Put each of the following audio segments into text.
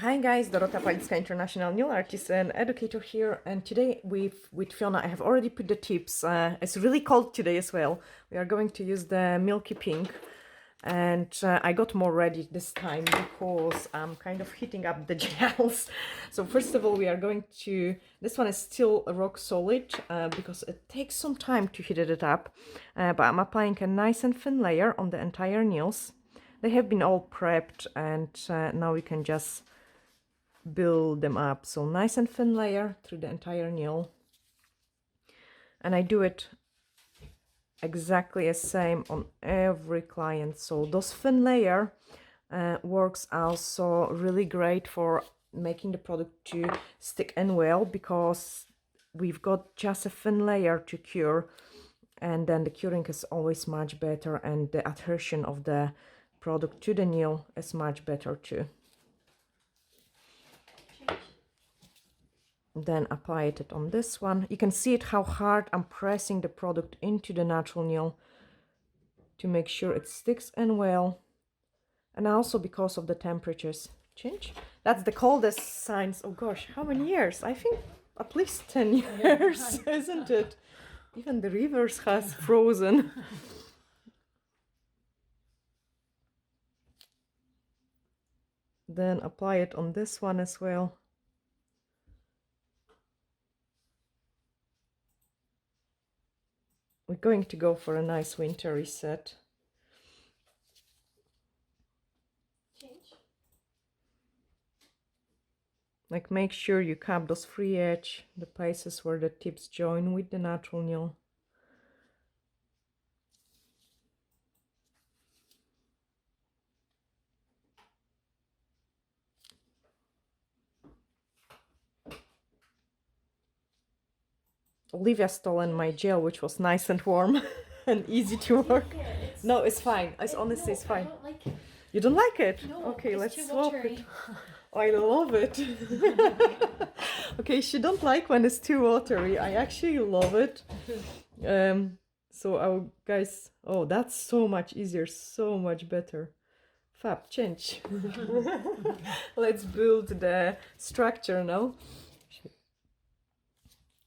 Hi guys, Dorota Nail, International Nail Artist and Educator here, and today with Fiona I have already put the tips. It's really cold today as well. We are going to use the milky pink, and I got more ready this time because I'm kind of heating up the gels. So first of all we are going to, this one is still rock solid because it takes some time to heat it up, but I'm applying a nice and thin layer on the entire nails. They have been all prepped, and now we can just build them up. So nice and thin layer through the entire nail, and I do it exactly the same on every client. So those thin layer works also really great for making the product to stick and well, because we've got just a thin layer to cure, and then the curing is always much better, and the adhesion of the product to the nail is much better too. Then apply it on this one. You can see it how hard I'm pressing the product into the natural nail to make sure it sticks and well, and also because of the temperatures change. That's the coldest signs. Oh gosh, how many years? I think at least 10 years, isn't it? Even the rivers has frozen. Then apply it on this one as well. We're going to go for a nice winter reset. Like, make sure you cap those free edge, the places where the tips join with the natural nail. Olivia stolen my gel, which was nice and warm and easy to work. No, it's fine. It's honestly, it's fine. I don't like it. You don't like it? No, okay, let's too swap watery. it. Oh, I love it. Okay, she don't like when it's too watery. I actually love it. So our guys, oh, that's so much easier, so much better. Fab, change. Let's build the structure now.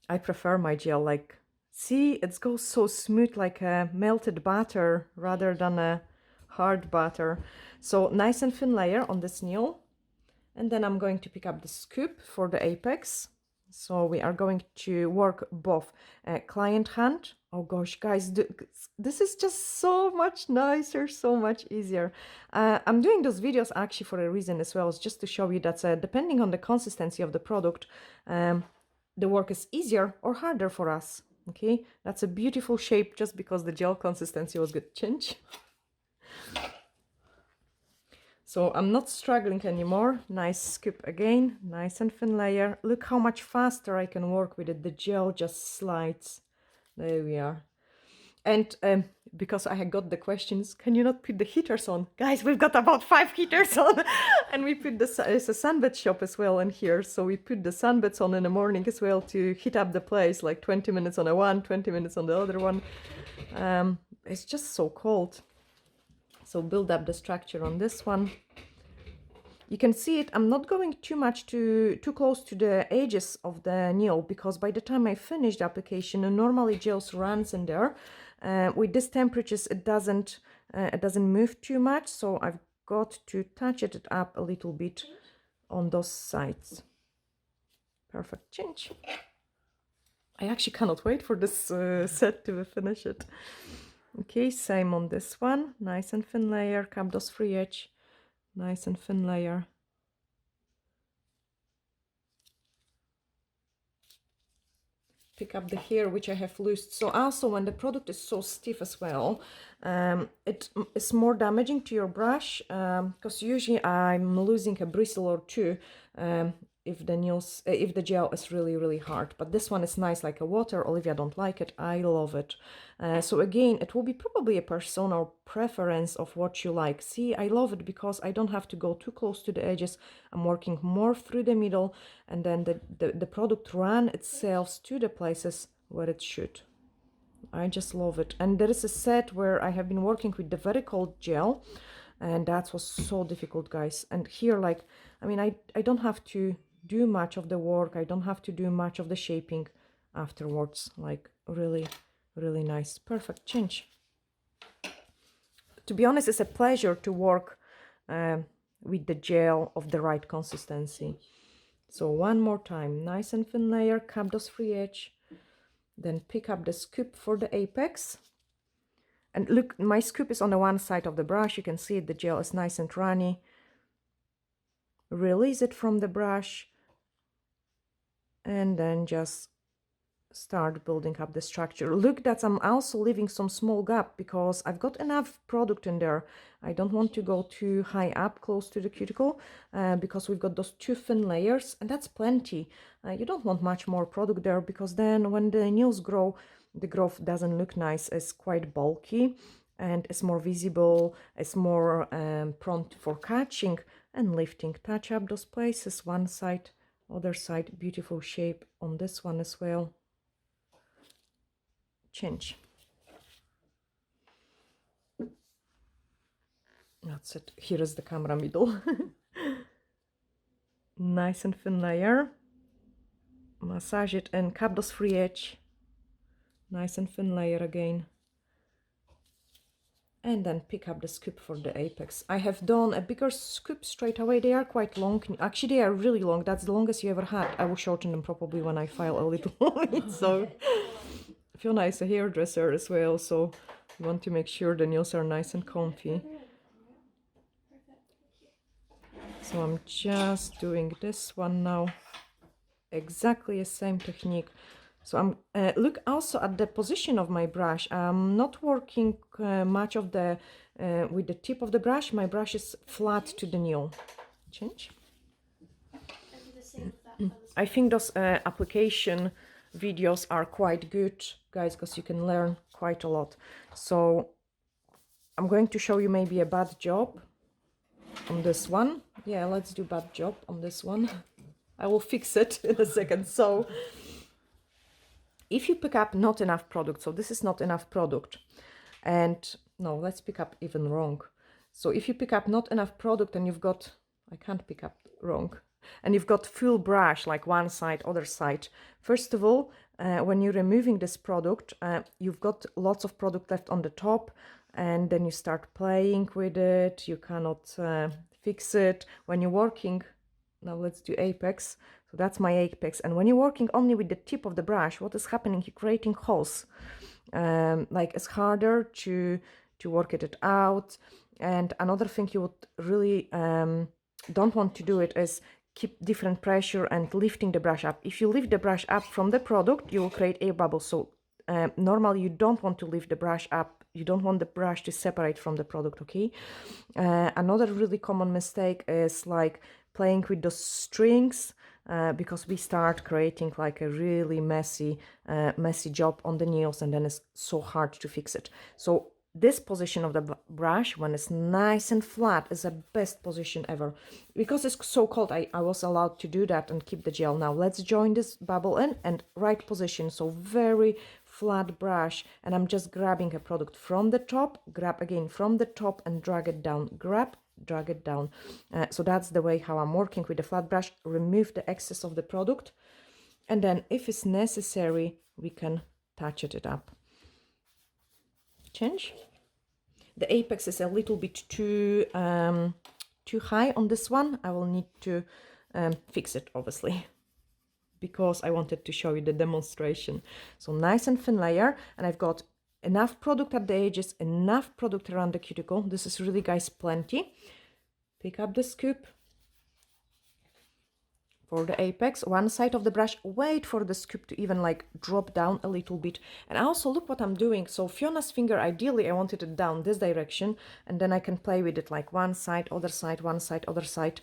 I prefer my gel, like, see, it goes so smooth, like a melted butter rather than a hard butter. So nice and thin layer on this nail, and then I'm going to pick up the scoop for the apex. So we are going to work both client hand. Oh gosh, guys, this is just so much nicer, so much easier. I'm doing those videos actually for a reason as well. It's just to show you that depending on the consistency of the product, the work is easier or harder for us. Okay, that's a beautiful shape just because the gel consistency was good. Change. So I'm not struggling anymore. Nice scoop again, nice and thin layer. Look how much faster I can work with it. The gel just slides. There we are. And because I had got the questions, can you not put the heaters on? Guys, we've got about 5 heaters on. And we put it's a sunbed shop as well in here. So we put the sunbeds on in the morning as well to heat up the place, like 20 minutes on the one, 20 minutes on the other one. It's just so cold. So build up the structure on this one. You can see it, I'm not going too close to the edges of the nail, because by the time I finish the application, normally gels runs in there. With these temperatures, it doesn't move too much, so I've got to touch it up a little bit on those sides. Perfect, change. I actually cannot wait for this set to finish it. Okay, same on this one. Nice and thin layer, cap those free edge. Nice and thin layer. Pick up the hair which I have loosed. So also when the product is so stiff as well, it is more damaging to your brush, because usually I'm losing a bristle or two if the gel is really hard. But this one is nice like a water. Olivia don't like it. I love it. So again, it will be probably a personal preference of what you like. See, I love it because I don't have to go too close to the edges. I'm working more through the middle, and then the product run itself to the places where it should. I just love it. And there is a set where I have been working with the very cold gel, and that was so difficult, guys. And here, like, I mean, I don't have to do much of the work. I don't have to do much of the shaping afterwards. Like really, really nice. Perfect change. To be honest, it's a pleasure to work with the gel of the right consistency. So one more time, nice and thin layer, cap those free edge, then pick up the scoop for the apex. And look, my scoop is on the one side of the brush. You can see it, the gel is nice and runny. Release it from the brush and then just start building up the structure. Look that I'm also leaving some small gap because I've got enough product in there. I don't want to go too high up close to the cuticle because we've got those two thin layers, and that's plenty. You don't want much more product there because then when the nails grow, the growth doesn't look nice. It's quite bulky and it's more visible, it's more prone for catching and lifting. Touch up those places, one side, other side, beautiful shape on this one as well. Change. That's it. Here is the camera middle. Nice and thin layer. Massage it and cap those free edge. Nice and thin layer again. And then pick up the scoop for the apex. I have done a bigger scoop straight away. They are quite long. Actually, they are really long. That's the longest you ever had. I will shorten them probably when I file a little. So Fiona is a hairdresser as well, so you want to make sure the nails are nice and comfy. So I'm just doing this one now. Exactly the same technique. So I'm look also at the position of my brush. I'm not working much of the with the tip of the brush. My brush is flat to the nail. Change. I think those application videos are quite good, guys, because you can learn quite a lot. So I'm going to show you maybe a bad job on this one. Yeah, let's do bad job on this one. I will fix it in a second. So if you pick up not enough product, so this is not enough product, and no, let's pick up even wrong. So if you pick up not enough product and you've got, I can't pick up wrong, and you've got full brush, like one side, other side. First of all, when you're removing this product, you've got lots of product left on the top, and then you start playing with it. You cannot fix it. When you're working, now let's do apex. So that's my apex. And when you're working only with the tip of the brush, what is happening? You're creating holes. Like it's harder to work it out. And another thing you would really don't want to do it is keep different pressure and lifting the brush up. If you lift the brush up from the product, you will create air bubbles. So normally you don't want to lift the brush up. You don't want the brush to separate from the product, okay? Another really common mistake is like playing with those strings because we start creating like a really messy job on the nails, and then it's so hard to fix it. So this position of the brush, when it's nice and flat, is the best position ever. Because it's so cold, I was allowed to do that and keep the gel. Now let's join this bubble in and right position. So very flat brush, and I'm just grabbing a product from the top, grab again from the top and drag it down, grab, drag it down. So that's the way how I'm working with the flat brush. Remove the excess of the product, and then if it's necessary, we can touch it up. Change. The apex is a little bit too high on this one. I will need to fix it, obviously, because I wanted to show you the demonstration. So nice and thin layer, and I've got enough product at the edges, enough product around the cuticle. This is really, guys, plenty. Pick up the scoop for the apex, one side of the brush, wait for the scoop to even like drop down a little bit. And also look what I'm doing. So Fiona's finger, ideally I wanted it down this direction, and then I can play with it like one side, other side, one side, other side.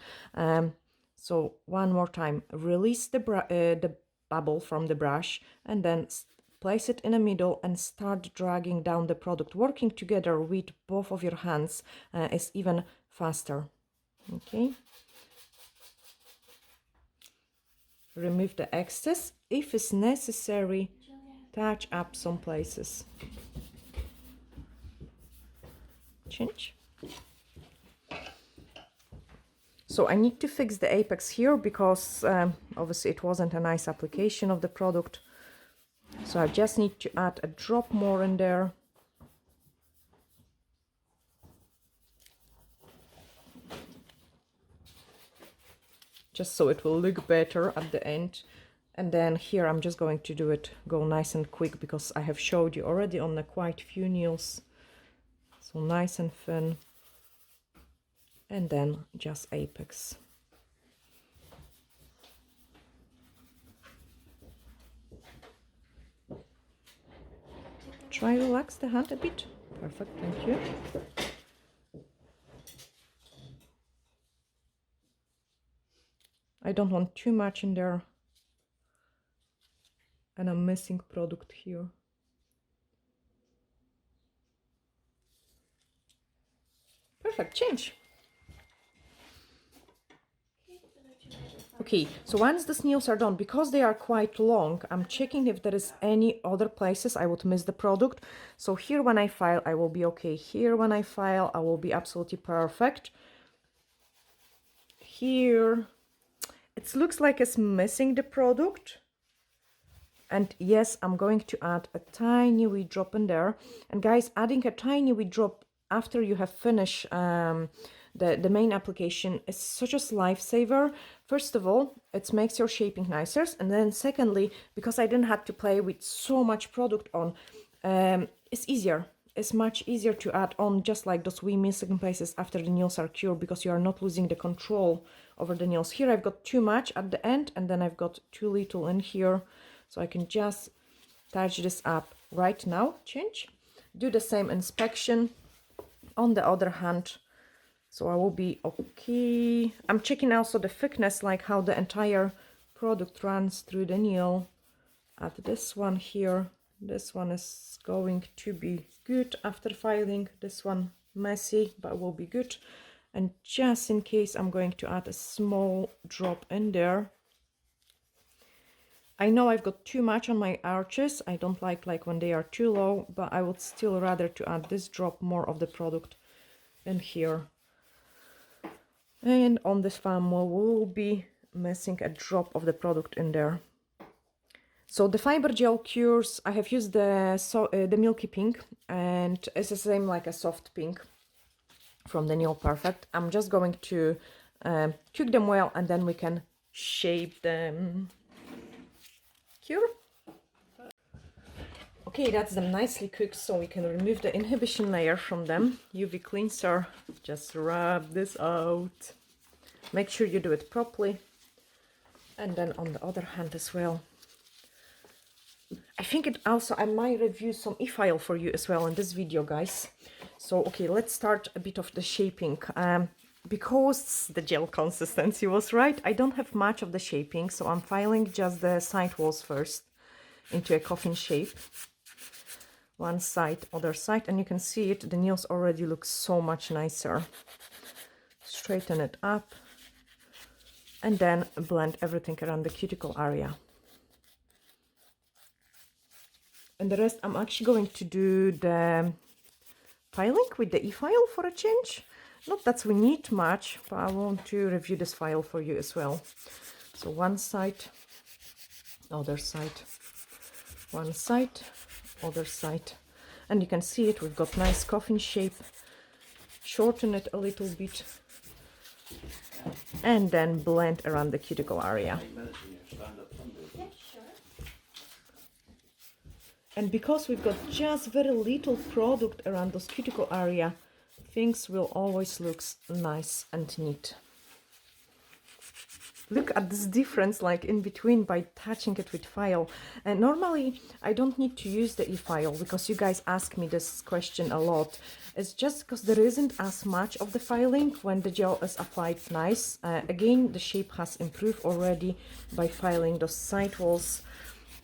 So one more time, release the bubble from the brush, and then place it in the middle and start dragging down the product. Working together with both of your hands is even faster. Okay. Remove the excess. If it's necessary, touch up some places. Change. So I need to fix the apex here because obviously it wasn't a nice application of the product. So I just need to add a drop more in there. Just so it will look better at the end. And then here I'm just going to do it, go nice and quick, because I have showed you already on the quite few nails. So nice and thin. And then just apex. Try relax the hand a bit. Perfect, thank you. I don't want too much in there. And I'm missing product here. Perfect, change. Okay, so once the nails are done, because they are quite long, I'm checking if there is any other places I would miss the product. So here when I file, I will be okay. Here when I file, I will be absolutely perfect. Here, it looks like it's missing the product. And yes, I'm going to add a tiny wee drop in there. And guys, adding a tiny wee drop after you have finished the main application is such a lifesaver. First of all, it makes your shaping nicer. And then secondly, because I didn't have to play with so much product on, it's easier. It's much easier to add on just like those wee missing places after the nails are cured, because you are not losing the control over the nails. Here I've got too much at the end, and then I've got too little in here. So I can just touch this up right now, change. Do the same inspection on the other hand. So I will be okay. I'm checking also the thickness, like how the entire product runs through the nail. At this one here, this one is going to be good after filing. This one messy, but will be good. And just in case, I'm going to add a small drop in there. I know I've got too much on my arches. I don't like when they are too low, but I would still rather to add this drop more of the product in here. And on this thumb, we'll be missing a drop of the product in there. So the fiber gel cures, I have used the milky pink, and it's the same like a soft pink from the Nail Perfect. I'm just going to cook them well, and then we can shape them. Cure. Okay, that's them nicely cooked, so we can remove the inhibition layer from them. UV cleanser, just rub this out. Make sure you do it properly. And then on the other hand as well. I think it also, I might review some e-file for you as well in this video, guys. So, okay, let's start a bit of the shaping. Because the gel consistency was right, I don't have much of the shaping, so I'm filing just the side walls first into a coffin shape. One side, other side, and you can see it, the nails already look so much nicer. Straighten it up and then blend everything around the cuticle area. And the rest I'm actually going to do the filing with the e-file for a change. Not that we need much, but I want to review this file for you as well. So one side, other side, one side, other side. And you can see it, we've got nice coffin shape. Shorten it a little bit. And then blend around the cuticle area. And because we've got just very little product around this cuticle area, things will always look nice and neat. Look at this difference, like in between, by touching it with file. And normally I don't need to use the e-file, because you guys ask me this question a lot. It's just because there isn't as much of the filing when the gel is applied nice. Again, the shape has improved already by filing those side walls.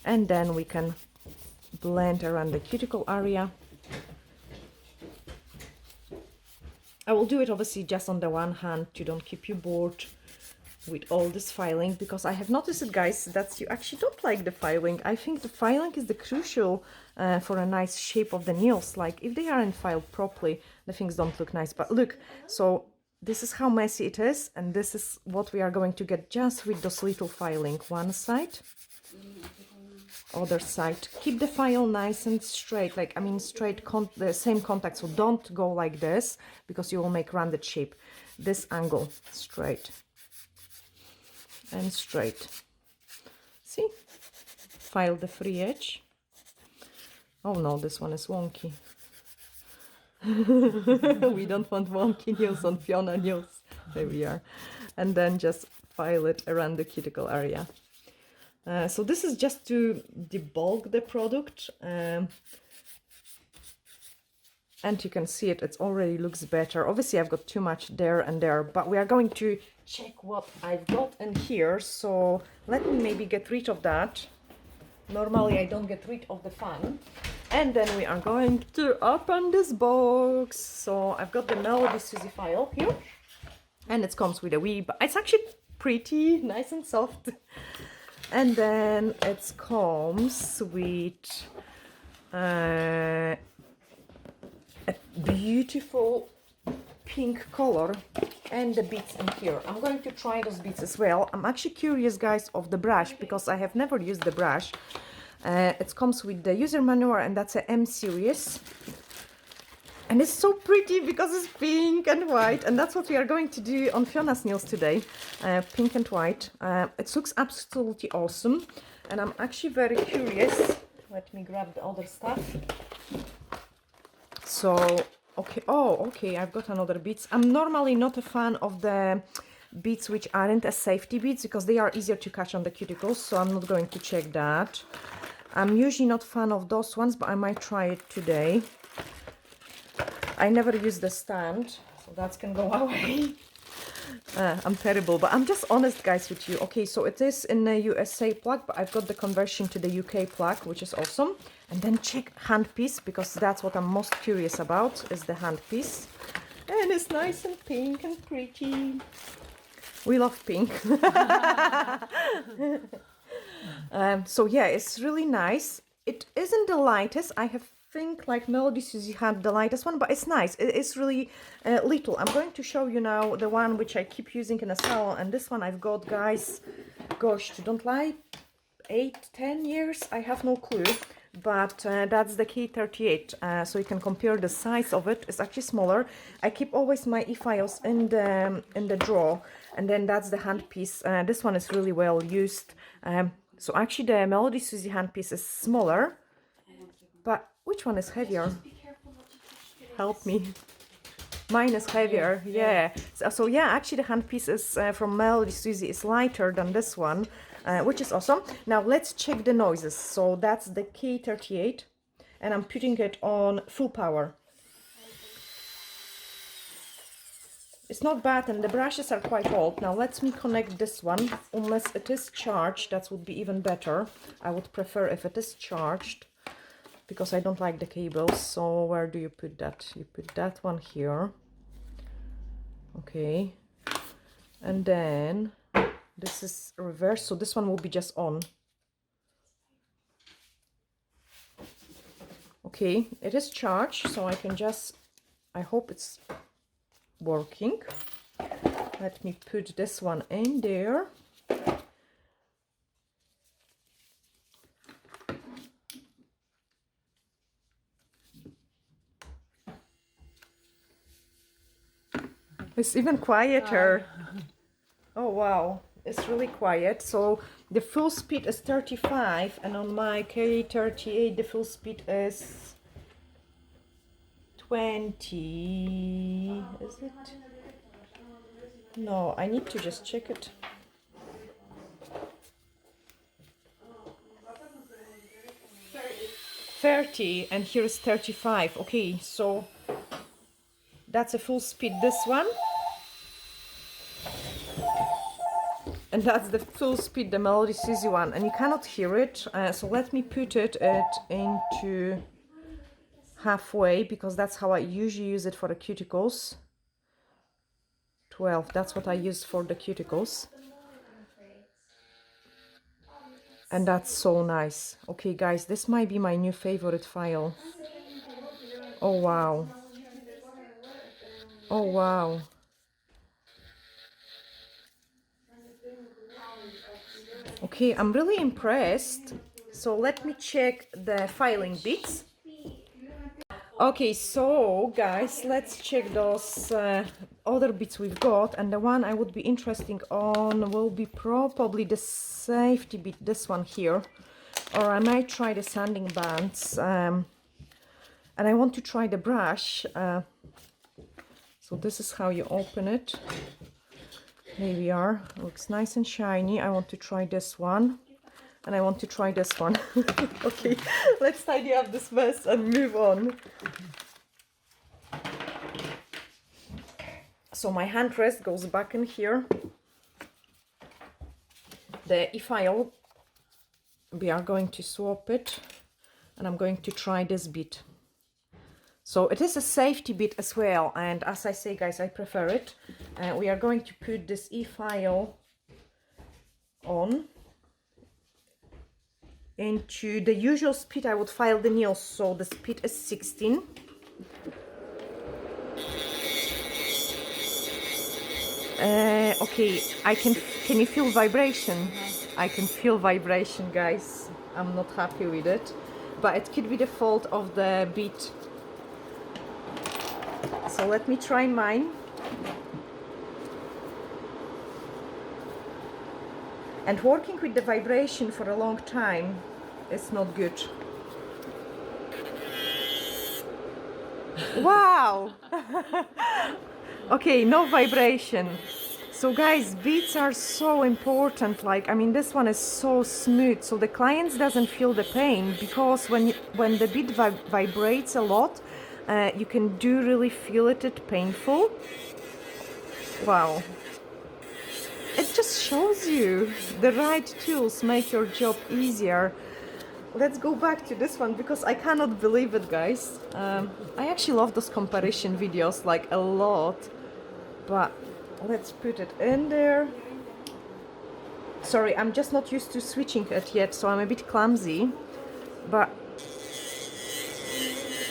And then we can blend around the cuticle area. I will do it obviously just on the one hand to don't keep you bored with all this filing, because I have noticed it, guys, that you actually don't like the filing. I think the filing is the crucial for a nice shape of the nails. Like if they aren't filed properly, the things don't look nice. But look, so this is how messy it is, and this is what we are going to get just with those little filing. One side, other side. Keep the file nice and straight, like, I mean, straight, the same contact, so don't go like this, because you will make rounded shape. This angle, straight and straight. See? File the free edge. Oh no, this one is wonky. We don't want wonky nails on Fiona nails. There we are. And then just file it around the cuticle area. So this is just to debulk the product. And you can see it already looks better. Obviously I've got too much there and there, but we are going to check what I've got in here. So let me maybe get rid of that. Normally I don't get rid of the fan. And then we are going to open this box. So I've got the Melodysusie file here, and it comes with a wee, but it's actually pretty nice and soft. And then it comes with a beautiful pink color and the beads in here. I'm going to try those beads as well. I'm actually curious, guys, of the brush, because I have never used the brush. It comes with the user manual, and that's a M series. And it's so pretty because it's pink and white, and that's what we are going to do on Fiona's nails today. Pink and white. It looks absolutely awesome, and I'm actually very curious. Let me grab the other stuff. So, okay, oh, okay, I've got another beads. I'm normally not a fan of the beads which aren't as safety beads, because they are easier to catch on the cuticles, so I'm not going to check that. I'm usually not a fan of those ones, but I might try it today. I never use the stand, so that can go away. I'm terrible, but I'm just honest, guys, with you. Okay, so it is in a USA plug, but I've got the conversion to the UK plug, which is awesome. And then check handpiece, because that's what I'm most curious about, is the handpiece. And it's nice and pink and pretty. We love pink. So yeah, it's really nice. It isn't the lightest. I think like Melodysusie had the lightest one, but it's nice. It's really little. I'm going to show you now the one which I keep using in a salon, and this one I've got, guys, gosh, don't lie, 8-10 years, I have no clue, but that's the K38. So you can compare the size of it. It's actually smaller. I keep always my e-files in the drawer, and then that's the handpiece. This one is really well used. So actually the Melodysusie handpiece is smaller, but which one is heavier? Help me. Mine is heavier, yeah. So yeah, actually the handpiece is from Melodysusie is lighter than this one, which is awesome. Now let's check the noises. So that's the K38, and I'm putting it on full power. It's not bad, and the brushes are quite old. Now let me connect this one, unless it is charged, that would be even better. I would prefer if it is charged, because I don't like the cables. So where do you put that? You put that one here. Okay. And then this is reverse, so this one will be just on. Okay, it is charged, so I can just, I hope it's working. Let me put this one in there. It's even quieter. Oh wow, it's really quiet. So the full speed is 35, and on my K38 the full speed is 20. Is it? No, I need to just check it. $30, and here is 35. Okay, so that's a full speed, this one. And that's the full speed, the Melodysusie one, and you cannot hear it. So let me put it into halfway, because that's how I usually use it for the cuticles. 12, that's what I use for the cuticles. And that's so nice. Okay, guys, this might be my new favorite file. Oh wow. Oh wow. Okay, I'm really impressed. So let me check the filing bits. Okay, so guys, let's check those other bits we've got, and the one I would be interested on will be probably the safety bit, this one here, or I might try the sanding bands, and I want to try the brush. So this is how you open it. There we are. Looks nice and shiny. I want to try this one. And I want to try this one. Okay, let's tidy up this mess and move on. So my handrest goes back in here. The e-file, we are going to swap it. And I'm going to try this bit. So it is a safety bit as well. And as I say, guys, I prefer it. We are going to put this e-file on. Into the usual speed I would file the nails, so the speed is 16. Okay, can you feel vibration? I can feel vibration, guys. I'm not happy with it, but it could be the fault of the beat. So let me try mine. And working with the vibration for a long time is not good. Wow! Okay, no vibration. So guys, beats are so important. Like, I mean, this one is so smooth, so the clients doesn't feel the pain, because when the beat vibrates a lot, you can do really feel it painful. Wow. It just shows you the right tools make your job easier. Let's go back to this one because I cannot believe it, guys. I actually love those comparison videos like a lot, but let's put it in there. Sorry, I'm just not used to switching it yet, so I'm a bit clumsy. But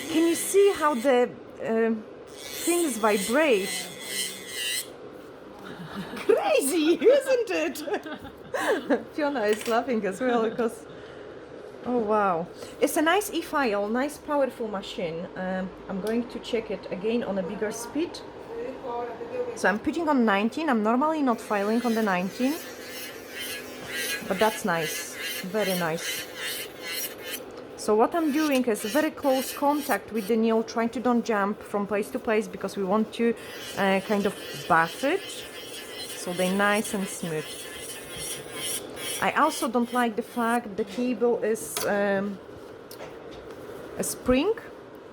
can you see how the things vibrate? Crazy, isn't it? Fiona is laughing as well because, oh wow, it's a nice e-file, nice powerful machine. I'm going to check it again on a bigger speed. So I'm putting on 19. I'm normally not filing on the 19, but that's nice, very nice. So what I'm doing is very close contact with the nail, trying to don't jump from place to place because we want to kind of buff it. So they're nice and smooth. I also don't like the fact the cable is a spring,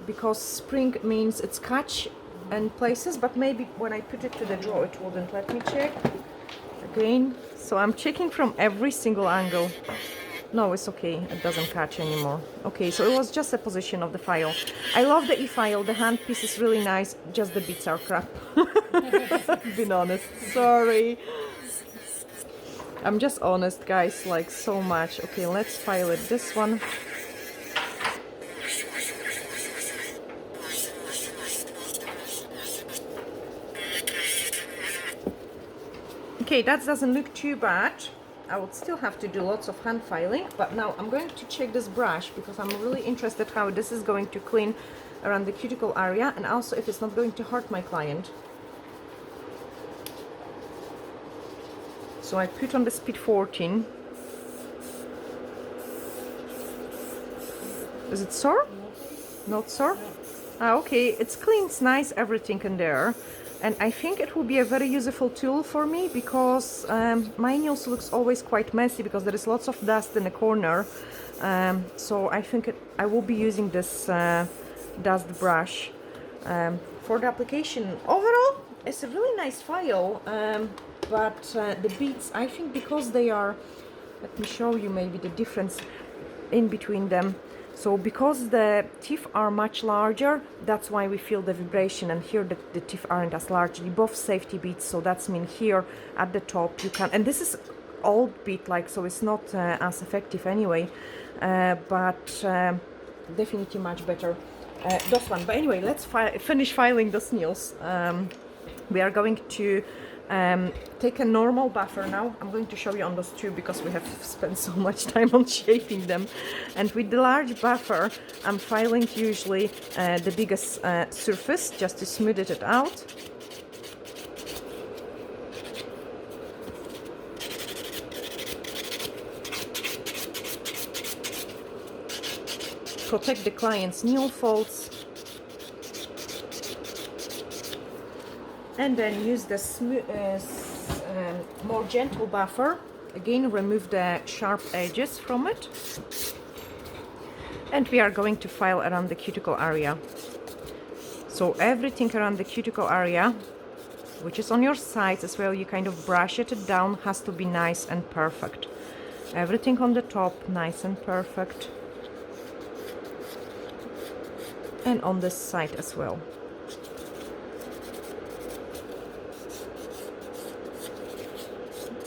because spring means it's catch in places, but maybe when I put it to the drawer it wouldn't. Let me check again. So I'm checking from every single angle. No, it's okay, it doesn't catch anymore. Okay, so it was just a position of the file. I love the e-file, the handpiece is really nice, just the bits are crap. Being honest, sorry. I'm just honest, guys, like so much. Okay, let's file it, this one. Okay, that doesn't look too bad. I would still have to do lots of hand filing, but now I'm going to check this brush because I'm really interested how this is going to clean around the cuticle area, and also if it's not going to hurt my client. So I put on the speed 14. Is it sore? Not sore? Ah, okay, it's clean, it's nice, everything in there. And I think it will be a very useful tool for me because my nails looks always quite messy because there is lots of dust in the corner. So I think I will be using this dust brush for the application. Overall, it's a really nice file, but the beads, I think because they are, let me show you maybe the difference in between them. So because the teeth are much larger, that's why we feel the vibration, and here the teeth aren't as large. Both safety beads, so that's mean here at the top you can, and this is old bead, like, so it's not as effective anyway, but definitely much better those one. But anyway, let's finish filing those nails. We are going to Take a normal buffer now. I'm going to show you on those two because we have spent so much time on shaping them. And with the large buffer, I'm filing usually the biggest surface just to smooth it out. Protect the client's nail folds. And then use the more gentle buffer. Again, remove the sharp edges from it. And we are going to file around the cuticle area. So everything around the cuticle area, which is on your sides as well, you kind of brush it down, has to be nice and perfect. Everything on the top, nice and perfect. And on this side as well.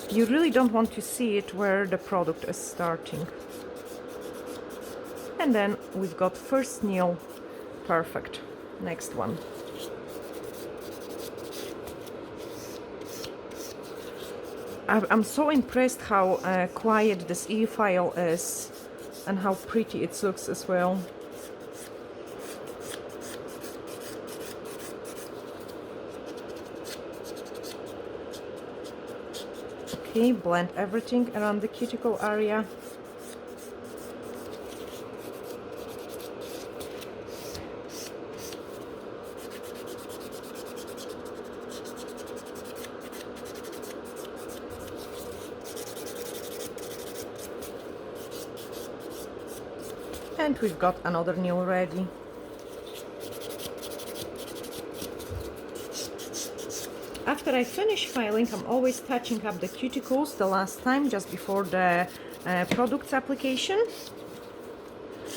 You really don't want to see it where the product is starting. And then we've got first nail, perfect. Next one. I'm so impressed how quiet this e-file is and how pretty it looks as well. Okay, blend everything around the cuticle area. And we've got another nail ready. After I finish filing, I'm always touching up the cuticles the last time, just before the product's application,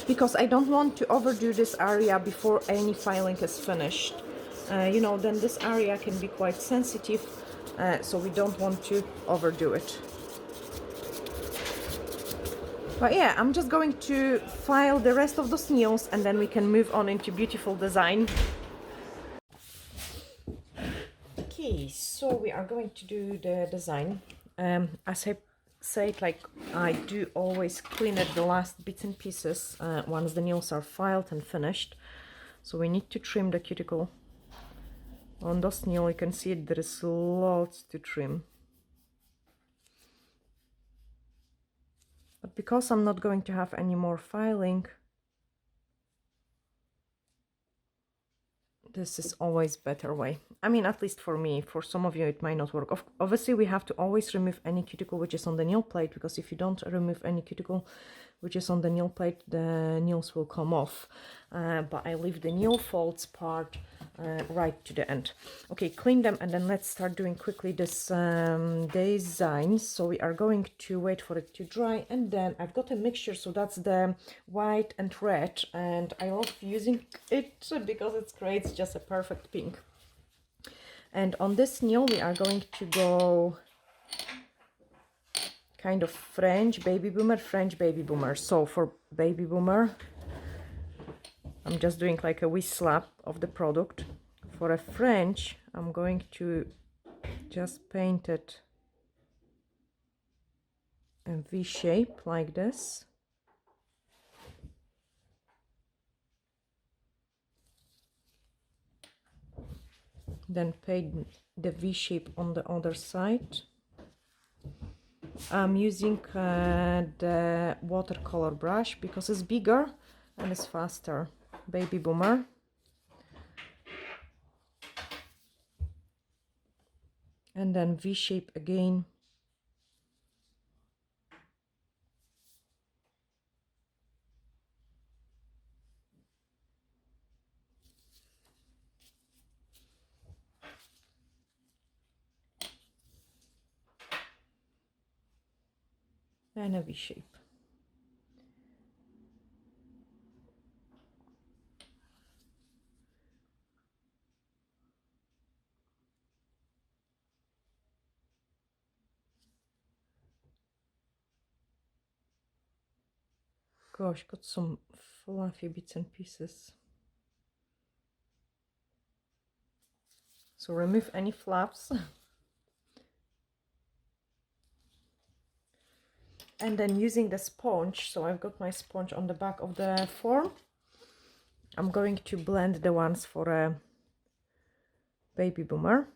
because I don't want to overdo this area before any filing is finished. You know, then this area can be quite sensitive, so we don't want to overdo it. But yeah, I'm just going to file the rest of those nails and then we can move on into beautiful design. Okay, so we are going to do the design. As I said, like, I do always clean up the last bits and pieces once the nails are filed and finished. So we need to trim the cuticle. On this nail you can see there is lots to trim. But because I'm not going to have any more filing, this is always better way. I mean, at least for me. For some of you it might not work. Obviously we have to always remove any cuticle which is on the nail plate, because if you don't remove any cuticle which is on the nail plate, the nails will come off. But I leave the nail folds part right to the end. Okay, clean them and then let's start doing quickly this design. So we are going to wait for it to dry, and then I've got a mixture, so that's the white and red, and I love using it because it creates just a perfect pink. And on this nail we are going to go kind of French baby boomer. So for baby boomer, I'm just doing like a wee slap of the product. For a French, I'm going to just paint it in V shape like this. Then paint the V shape on the other side. I'm using the watercolor brush because it's bigger and it's faster. Baby boomer. And then V shape again. And a V shape. Gosh, got some fluffy bits and pieces. So remove any fluffs. And then using the sponge, so I've got my sponge on the back of the form, I'm going to blend the ones for a baby boomer.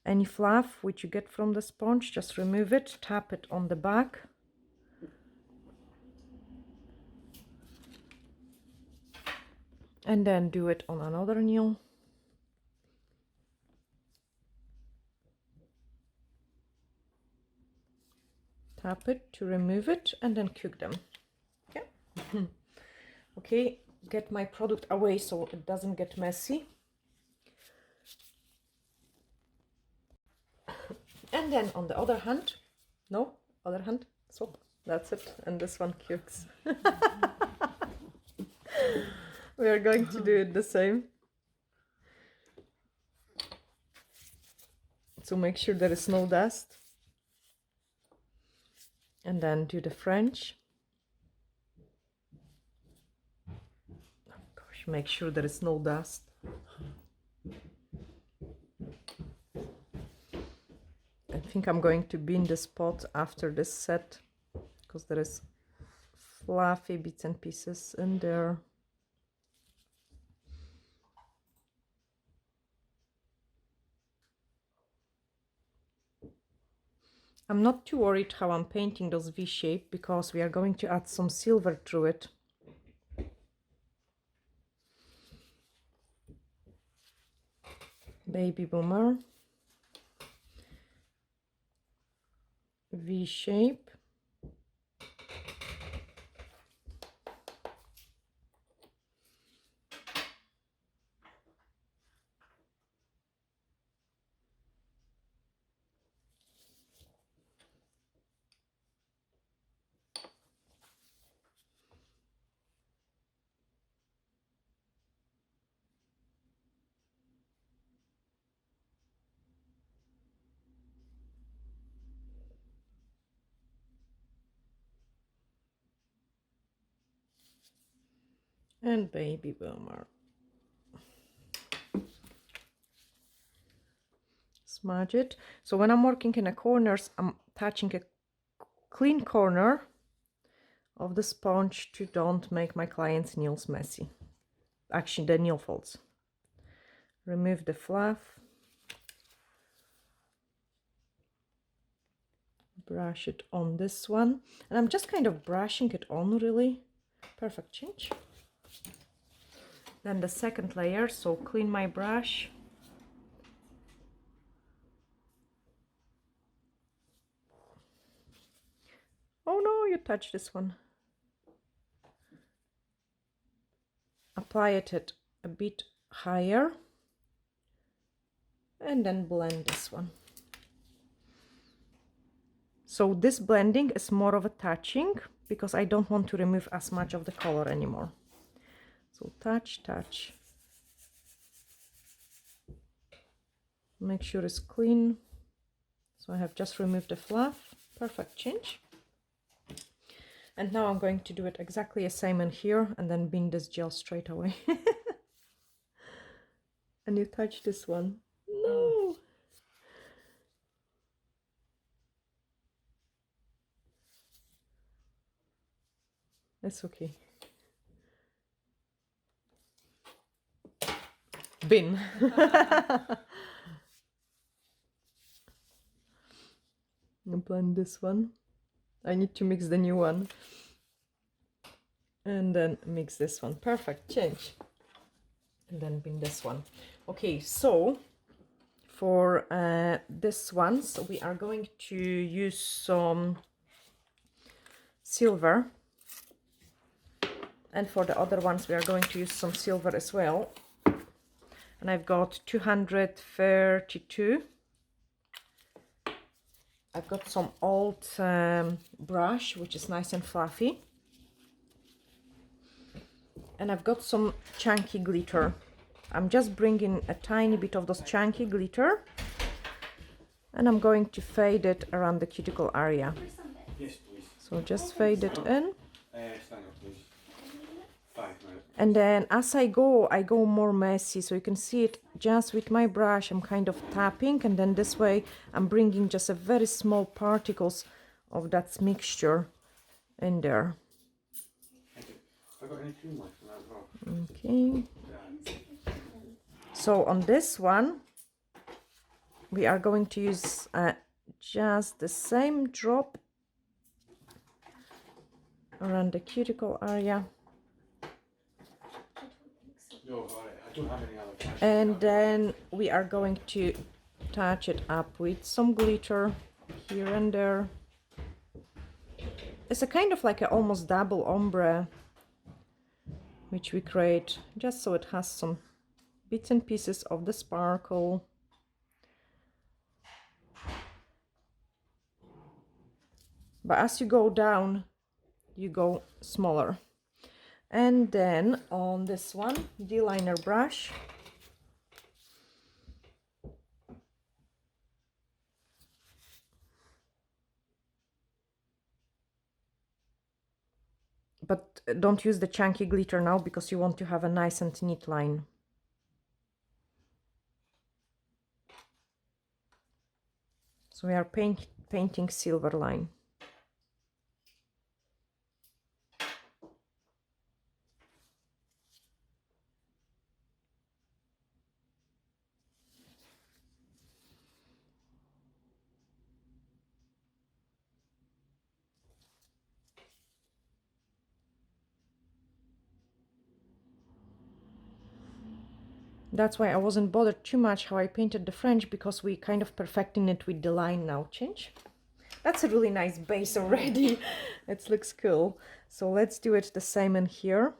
Any fluff which you get from the sponge, just remove it, tap it on the back. And then do it on another nail. Tap it to remove it and then cook them. Okay. Okay, get my product away so it doesn't get messy. And then on the other hand, so that's it. And this one cooks. We are going to do it the same. So make sure there is no dust. And then do the French. Oh gosh, make sure there is no dust. I think I'm going to bin this pot after this set because there is fluffy bits and pieces in there. I'm not too worried how I'm painting those V-shape because we are going to add some silver through it. Baby boomer. V-shape. And baby boomer. Smudge it. So when I'm working in the corners, I'm touching a clean corner of the sponge to don't make my client's nails messy. Actually, the nail folds. Remove the fluff. Brush it on this one. And I'm just kind of brushing it on, really. Perfect change. Then the second layer, so clean my brush. Oh no, you touched this one. Apply it at a bit higher. And then blend this one. So this blending is more of a touching because I don't want to remove as much of the color anymore. So touch, touch. Make sure it's clean. So I have just removed the fluff. Perfect change. And now I'm going to do it exactly the same in here and then bin this gel straight away. And you touch this one. No! It's okay. Bin. Blend this one. I need to mix the new one. And then mix this one. Perfect change. And then bin this one. Okay, so for this one, so we are going to use some silver. And for the other ones, we are going to use some silver as well. And I've got 232. I've got some old brush, which is nice and fluffy. And I've got some chunky glitter. I'm just bringing a tiny bit of those chunky glitter. And I'm going to fade it around the cuticle area. Yes, please. So just fade it in. Stand up, please. 5 minutes. And then as I go more messy. So you can see it just with my brush. I'm kind of tapping. And then this way I'm bringing just a very small particles of that mixture in there. Thank you. Have I got any cream left from that as well? Okay. Yeah. So on this one, we are going to use just the same drop around the cuticle area. No, alright. I don't have any other cash. And then we are going to touch it up with some glitter here and there. It's a kind of like a almost double ombre, which we create just so it has some bits and pieces of the sparkle. But as you go down, you go smaller. And then on this one, D-liner brush, but don't use the chunky glitter now because you want to have a nice and neat line. So we are painting silver line. That's why I wasn't bothered too much how I painted the French, because we kind of perfecting it with the line now. Change. That's a really nice base already. It looks cool. So let's do it the same in here.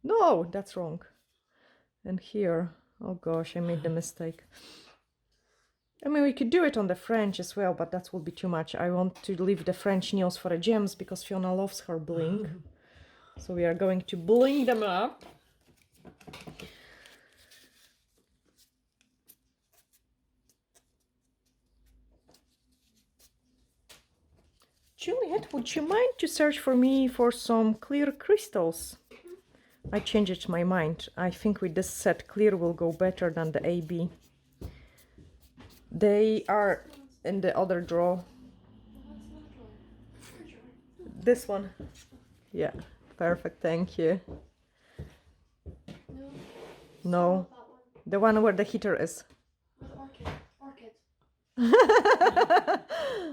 No, that's wrong. And here, oh gosh, I made the mistake. I mean, we could do it on the French as well, but that will be too much. I want to leave the French nails for the gems because Fiona loves her bling. So we are going to bling them up. Juliet, would you mind to search for me for some clear crystals? I changed my mind. I think with this set, clear will go better than the AB. They are in the other drawer. This one. Yeah, perfect, thank you. No, the one where the heater is.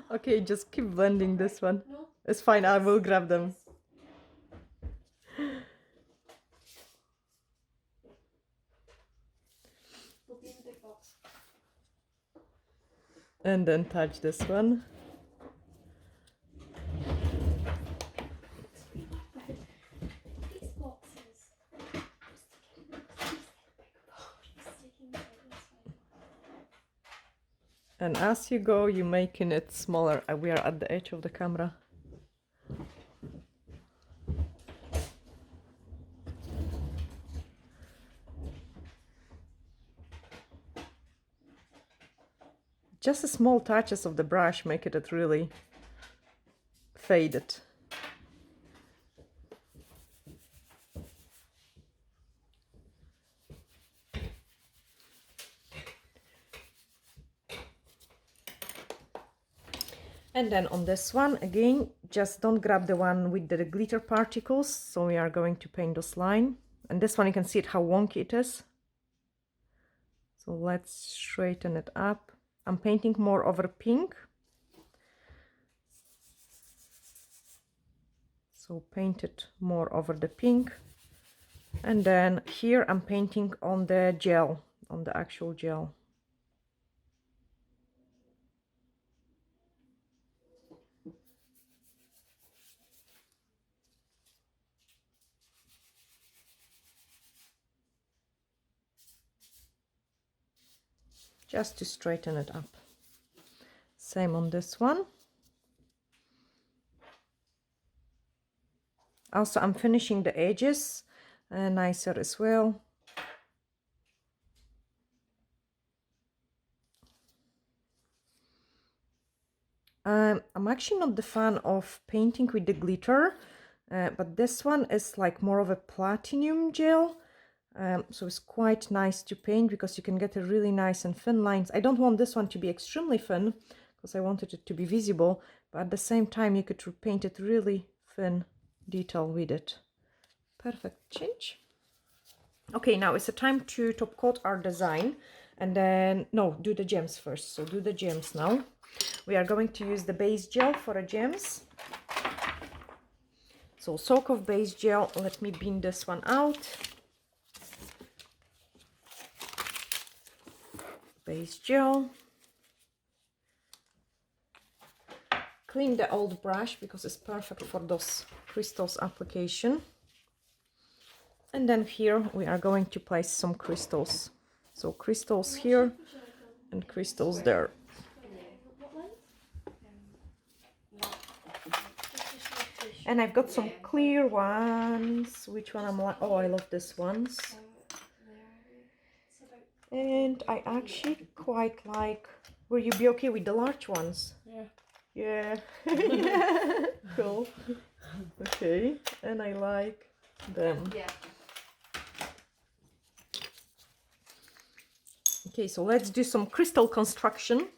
Okay, just keep blending this one. It's fine, I will grab them. And then touch this one. And as you go, you're making it smaller. We are at the edge of the camera. Just the small touches of the brush make it really faded. And then on this one, again, just don't grab the one with the glitter particles. So we are going to paint this line. And this one, you can see it, how wonky it is. So let's straighten it up. I'm painting more over pink. So paint it more over the pink. And then here I'm painting on the gel, on the actual gel. Just to straighten it up. Same on this one. Also, I'm finishing the edges nicer as well. I'm actually not the fan of painting with the glitter, but this one is like more of a platinum gel. So it's quite nice to paint because you can get a really nice and thin lines. I don't want this one to be extremely thin because I wanted it to be visible, but at the same time you could paint it really thin detail with it. Perfect. Change. Okay, now it's a time to top coat our design, and then no, do the gems first. So do the gems now. We are going to use the base gel for the gems. So soak of base gel. Let me bin this one out. Base gel. Clean the old brush because it's perfect for those crystals application. And then here we are going to place some crystals. So crystals here and crystals there. And I've got some clear ones. Which one I'm like? Oh, I love this ones. And I actually quite like. Will you be okay with the large ones? Yeah. Yeah. Cool. Okay. And I like them. Yeah. Okay, so let's do some crystal construction.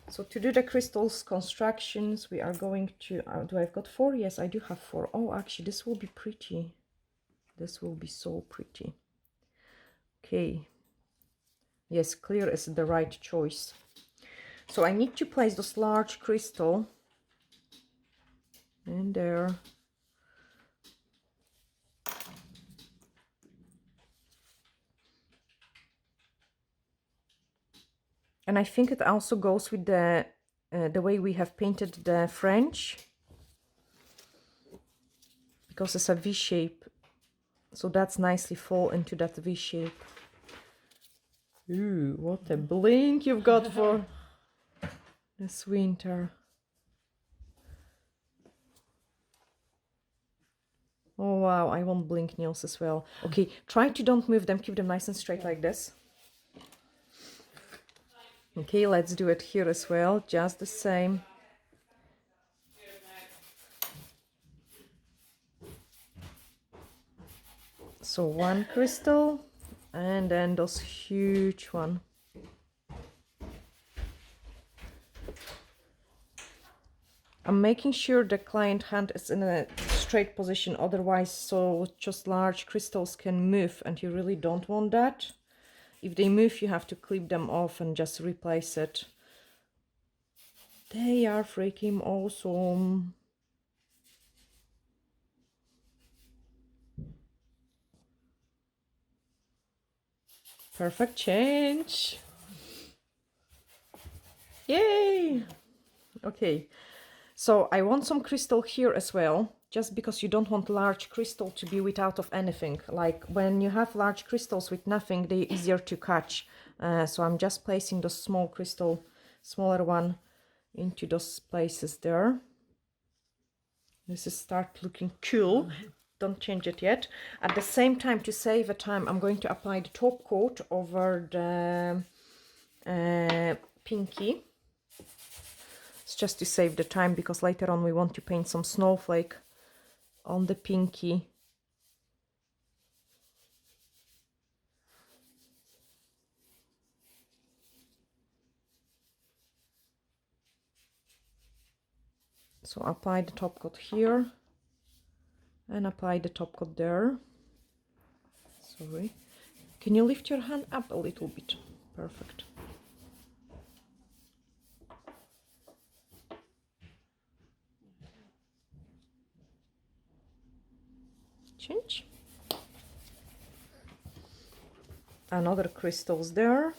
So to do the crystals constructions, we are going to, do I've got 4? Yes, I do have 4. Oh, actually, this will be pretty. This will be so pretty. Okay. Yes, clear is the right choice. So I need to place this large crystal in there. And I think it also goes with the way we have painted the French, because it's a V shape, so that's nicely fall into that V shape. Ooh, what a blink you've got for this winter. Oh wow, I want blink nails as well. Okay, try to don't move them, keep them nice and straight like this. Okay, let's do it here as well, just the same. So one crystal, and then those huge one. I'm making sure the client hand is in a straight position, otherwise so just large crystals can move, and you really don't want that. If they move, you have to clip them off and just replace it. They are freaking awesome. Perfect change. Yay! Okay, so I want some crystal here as well, just because you don't want large crystal to be without of anything. Like when you have large crystals with nothing, they're easier to catch. So I'm just placing the small crystal, smaller one, into those places there. This is start looking cool. Don't change it yet. At the same time, to save the time, I'm going to apply the top coat over the pinky. It's just to save the time, because later on we want to paint some snowflake on the pinky. So apply the top coat here and apply the top coat there. Sorry. Can you lift your hand up a little bit? Perfect. Change. Another crystals there.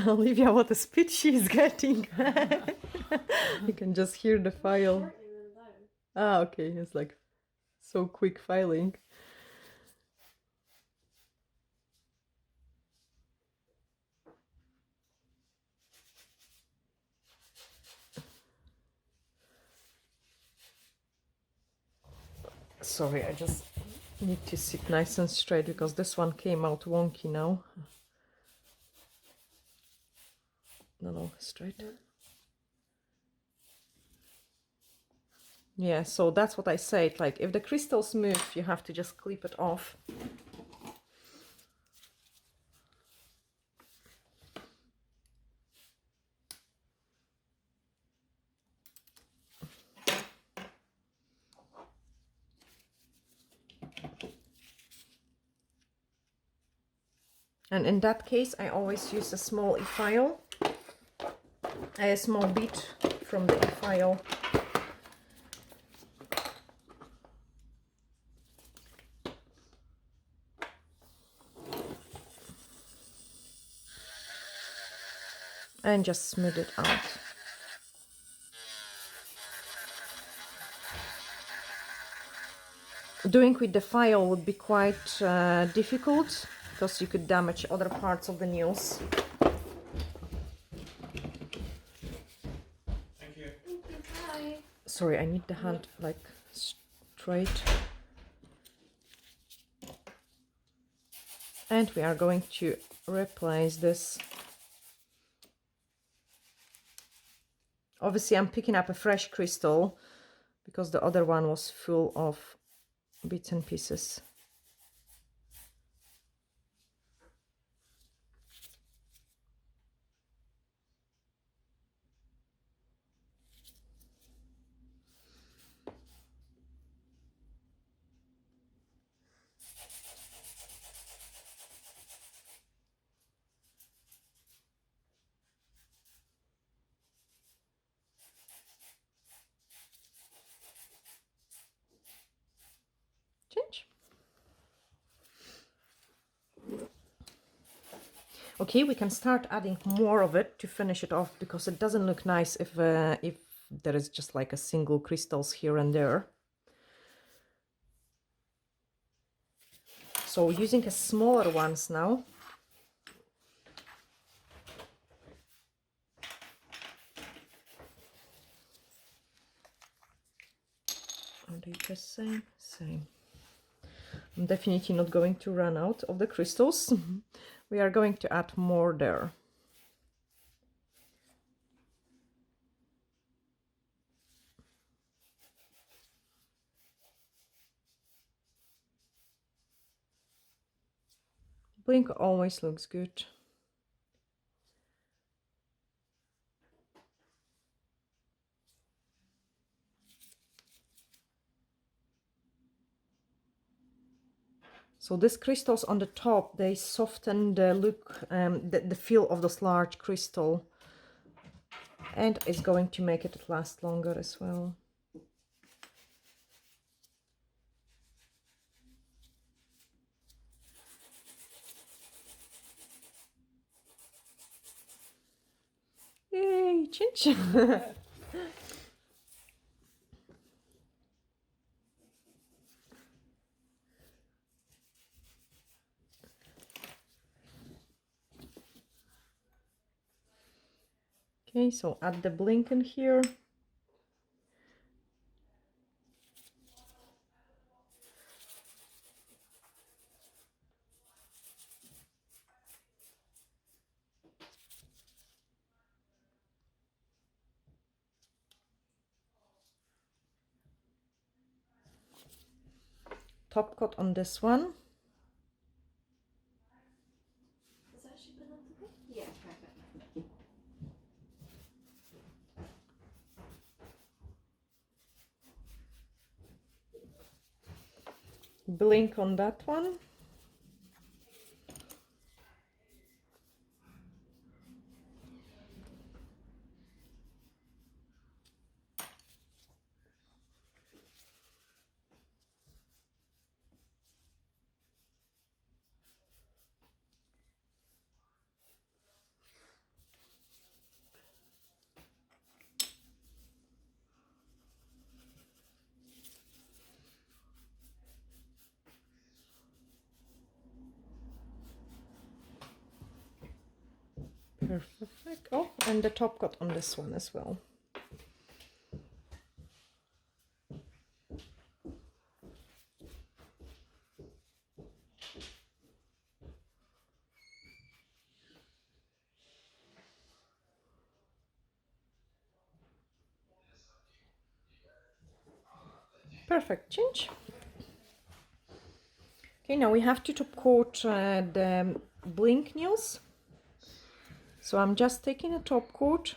Olivia, what a speed she is getting. You can just hear the file. Ah, okay, it's like so quick filing. Sorry, I just need to sit nice and straight because this one came out wonky now. No, straight. Yeah, so that's what I said. Like, if the crystals move, you have to just clip it off. And in that case, I always use a small e-file, a small bead from the e-file. And just smooth it out. Doing with the file would be quite difficult because you could damage other parts of the nails. Thank you. Bye. Sorry, I need the hand like straight. And we are going to replace this. Obviously, I'm picking up a fresh crystal because the other one was full of bits and pieces. Change. Okay, we can start adding more of it to finish it off because it doesn't look nice if there is just like a single crystals here and there. So using a smaller ones now. Are they the same? Same. I'm definitely not going to run out of the crystals. We are going to add more there. Blink always looks good. So these crystals on the top, they soften the look, the feel of this large crystal, and is going to make it last longer as well. Yay, chin chin. Okay, so add the blink in here. Top coat on this one. Is that she put on today? Yeah, perfect. Blink on that one. Perfect. Oh, and the top coat on this one as well. Perfect, change. Okay, now we have to top coat the blink nails. So I'm just taking a top coat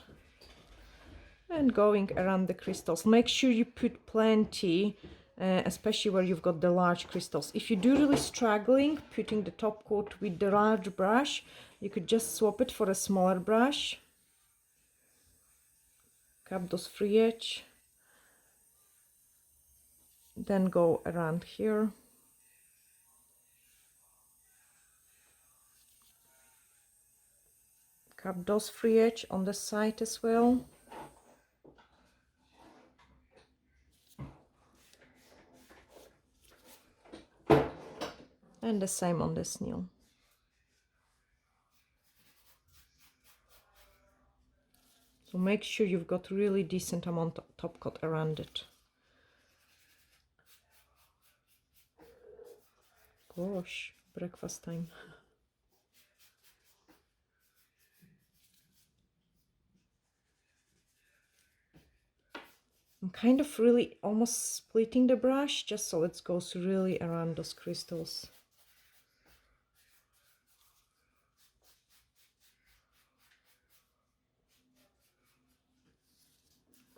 and going around the crystals. Make sure you put plenty, especially where you've got the large crystals. If you're really struggling putting the top coat with the large brush, you could just swap it for a smaller brush. Cap those free edge. Then go around here. Cap those free edge on the side as well. And the same on this nail. So make sure you've got really decent amount of top coat around it. Gosh, breakfast time. I'm kind of really almost splitting the brush just so it goes really around those crystals.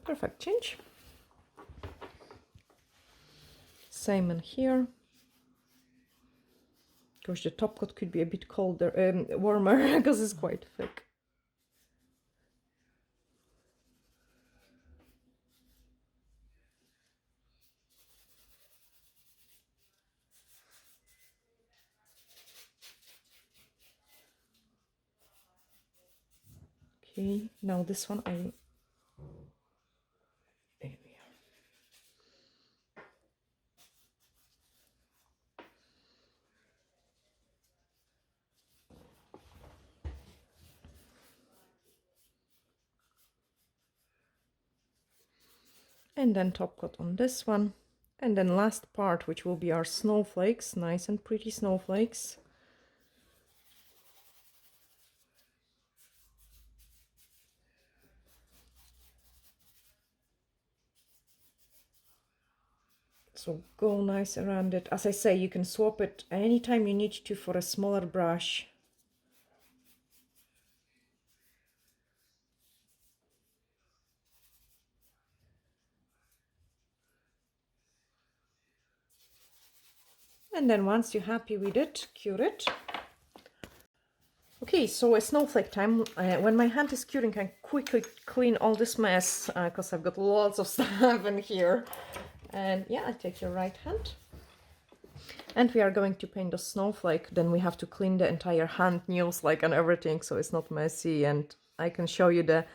Perfect, change. Same in here. Gosh, the top coat could be a bit colder, warmer because it's quite thick. Okay, now this one there we are. And then top coat on this one. And then last part, which will be our snowflakes, nice and pretty snowflakes. So go nice around it. As I say, you can swap it anytime you need to for a smaller brush. And then once you're happy with it, cure it. Okay, so it's snowflake time. When my hand is curing, I quickly clean all this mess because I've got lots of stuff in here. And yeah, I take your right hand. And we are going to paint the snowflake. Then we have to clean the entire hand nails like and everything so it's not messy. And I can show you the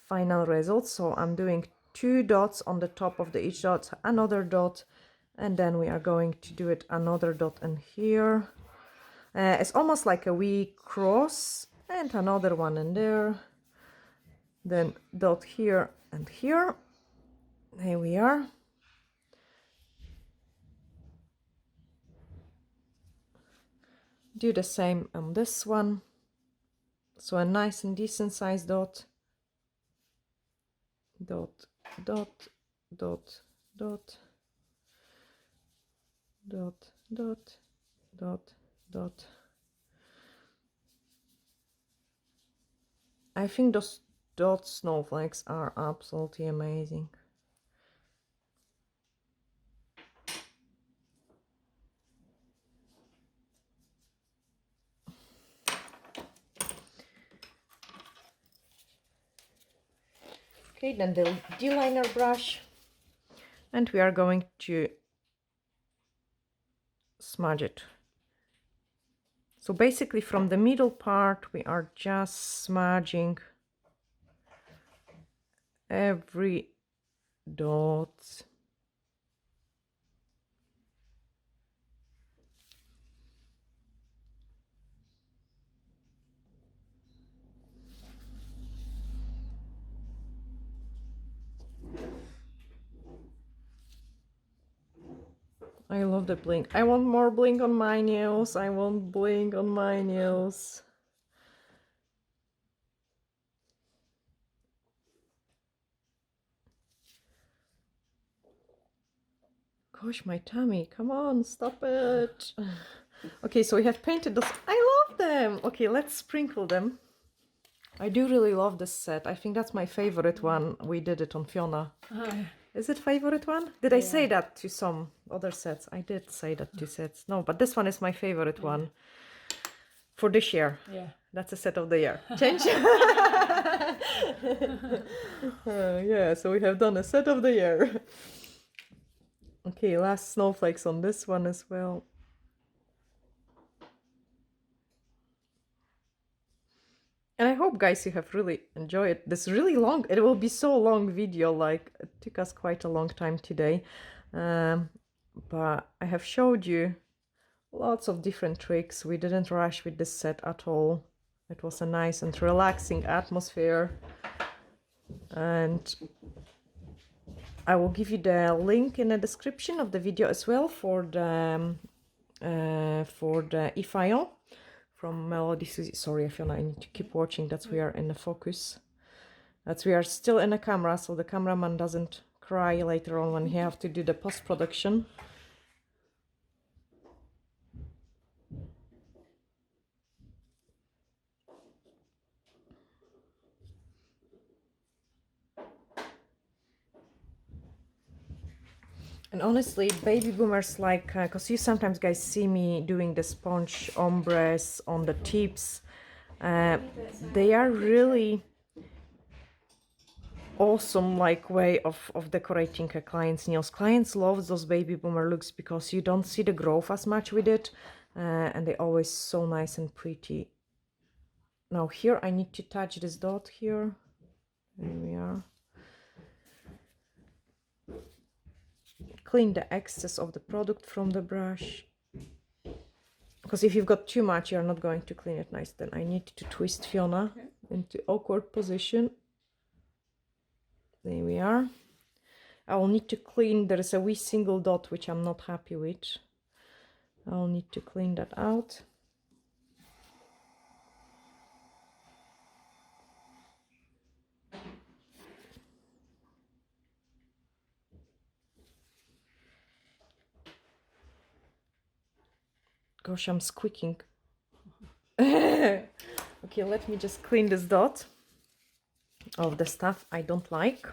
final results. So I'm doing 2 dots on the top of the each dot, another dot, and then we are going to do it another dot in here. It's almost like a wee cross, and another one in there, then dot here and here. There we are. Do the same on this one. So a nice and decent size dot, dot, dot, dot, dot, dot, dot, dot, dot. I think those dot snowflakes are absolutely amazing. Okay, then the D-liner brush, and we are going to smudge it. So basically from the middle part we are just smudging every dot. I love the blink. I want more blink on my nails. I want blink on my nails. Gosh, my tummy. Come on, stop it. Okay, so we have painted those. I love them. Okay, let's sprinkle them. I do really love this set. I think that's my favorite one. We did it on Fiona. Is it favorite one? Did I say that to some other sets? I did say that to sets. No, but this one is my favorite one for this year. Yeah. That's a set of the year. Change. Yeah, so we have done a set of the year. Okay, last snowflakes on this one as well. And I hope, guys, you have really enjoyed this really long, it will be so long video, like it took us quite a long time today. But I have showed you lots of different tricks. We didn't rush with this set at all. It was a nice and relaxing atmosphere. And I will give you the link in the description of the video as well for the e-file from Melodysusie. Sorry, Fiona, I need to keep watching. That's we are in the focus. That's we are still in the camera, so the cameraman doesn't cry later on when he have to do the post-production. And honestly, baby boomers like, because you sometimes guys see me doing the sponge ombres on the tips. They are really awesome like way of decorating a client's nails. Clients love those baby boomer looks because you don't see the growth as much with it. And they're always so nice and pretty. Now here I need to touch this dot here. There we are. Clean the excess of the product from the brush, because if you've got too much you're not going to clean it nice. Then I need to twist Fiona into awkward position. There we are. I will need to clean, there is a wee single dot which I'm not happy with. I'll need to clean that out. Gosh, I'm squeaking. Okay, let me just clean this dot of the stuff I don't like.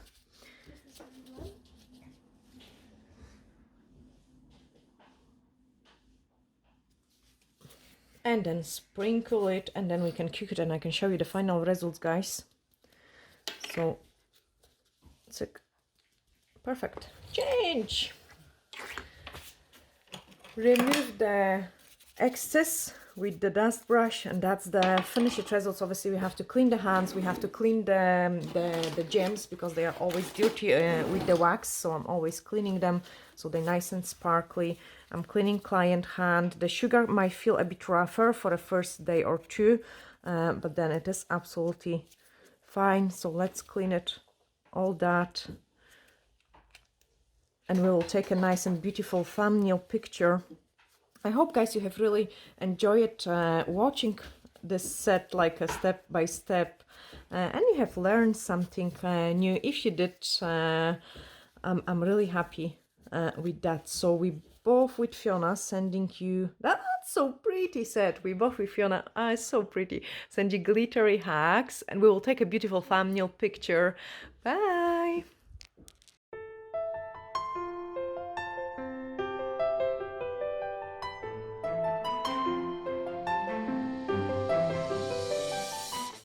And then sprinkle it, and then we can cook it, and I can show you the final results, guys. So it's a perfect change. Remove the excess with the dust brush, and that's the finished results. Obviously we have to clean the hands, we have to clean the gems because they are always dirty with the wax, so I'm always cleaning them so they're nice and sparkly. I'm cleaning client hand. The sugar might feel a bit rougher for the first day or two, but then it is absolutely fine. So let's clean it, all that, and we will take a nice and beautiful thumbnail picture. I hope, guys, you have really enjoyed watching this set like a step by step, and you have learned something new. If you did, I'm really happy with that. So we both with Fiona sending you, that's so pretty set. We both with Fiona, it's so pretty. Send you glittery hacks, and we will take a beautiful thumbnail picture. Bye.